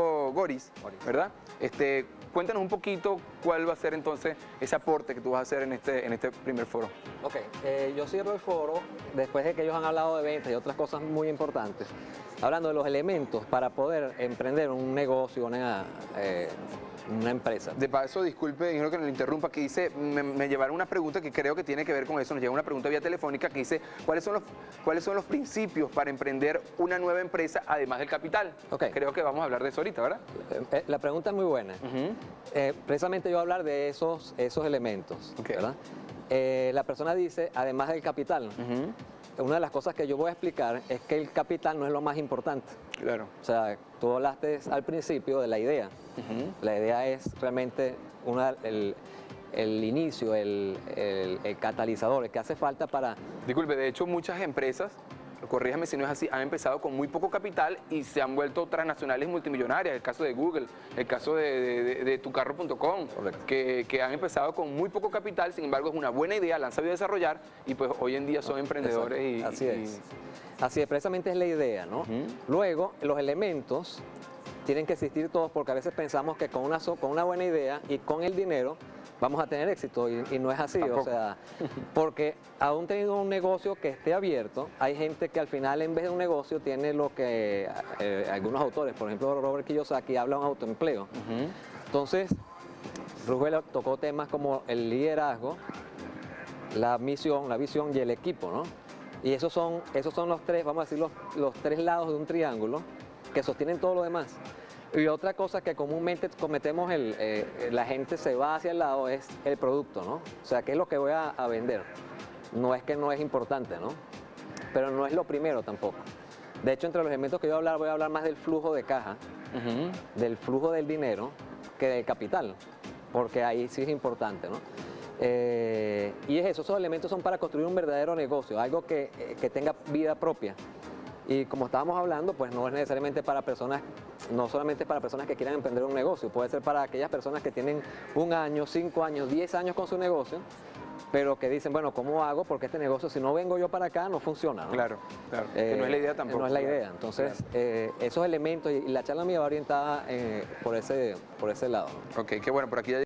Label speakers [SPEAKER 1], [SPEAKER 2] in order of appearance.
[SPEAKER 1] Goris, ¿verdad? Cuéntanos un poquito cuál va a ser entonces ese aporte que tú vas a hacer en este primer foro.
[SPEAKER 2] Ok, yo cierro el foro después de que ellos han hablado de ventas y otras cosas muy importantes, hablando de los elementos para poder emprender un negocio, una empresa.
[SPEAKER 1] De paso, disculpe, ingeniero, que me lo interrumpa, que dice, me llevaron una pregunta que creo que tiene que ver con eso, nos llega una pregunta vía telefónica que dice, ¿cuáles son los principios para emprender una nueva empresa además del capital?
[SPEAKER 2] Okay.
[SPEAKER 1] Creo que vamos a hablar de eso ahorita, ¿verdad?
[SPEAKER 2] La pregunta es muy buena. Precisamente yo voy a hablar de esos elementos,
[SPEAKER 1] Okay.
[SPEAKER 2] ¿verdad? La persona dice, además del capital. Una de las cosas que yo voy a explicar es que el capital no es lo más importante.
[SPEAKER 1] Claro.
[SPEAKER 2] O sea, tú hablaste al principio de la idea. La idea es realmente el inicio, el catalizador, el que hace falta para...
[SPEAKER 1] Disculpe, de hecho muchas empresas, corríjame si no es así, han empezado con muy poco capital y se han vuelto transnacionales multimillonarias. El caso de Google, el caso de tucarro.com, que han empezado con muy poco capital, sin embargo es una buena idea, la han sabido desarrollar y pues hoy en día son emprendedores.
[SPEAKER 2] Así es, precisamente es la idea, ¿no? Luego, los elementos tienen que existir todos porque a veces pensamos que con una buena idea y con el dinero vamos a tener éxito y no es así. Tampoco. O sea, porque aún teniendo un negocio que esté abierto, hay gente que al final en vez de un negocio tiene lo que algunos autores, por ejemplo Robert Kiyosaki, habla de un autoempleo. Entonces, Roosevelt tocó temas como el liderazgo, la misión, la visión y el equipo, ¿no? Y esos son los tres, vamos a decir, los tres lados de un triángulo que sostienen todo lo demás. Y otra cosa que comúnmente cometemos, la gente se va hacia el lado, es el producto, ¿no? O sea, ¿qué es lo que voy a vender? No es que no es importante, ¿no? Pero no es lo primero tampoco. De hecho, entre los elementos que voy a hablar más del flujo de caja, del flujo del dinero, que del capital, porque ahí sí es importante, ¿no? Y es eso, esos elementos son para construir un verdadero negocio, algo que tenga vida propia. Y como estábamos hablando, pues no es necesariamente para personas, no solamente para personas que quieran emprender un negocio, puede ser para aquellas personas que tienen 1 año, 5 años, 10 años con su negocio, pero que dicen, bueno, ¿cómo hago? Porque este negocio, si no vengo yo para acá, no funciona, ¿no?
[SPEAKER 1] Claro, claro. Que no es la idea tampoco.
[SPEAKER 2] No es la idea. Entonces, claro, esos elementos, y la charla mía va orientada por ese lado, ¿no?
[SPEAKER 1] Ok, qué bueno, por aquí ya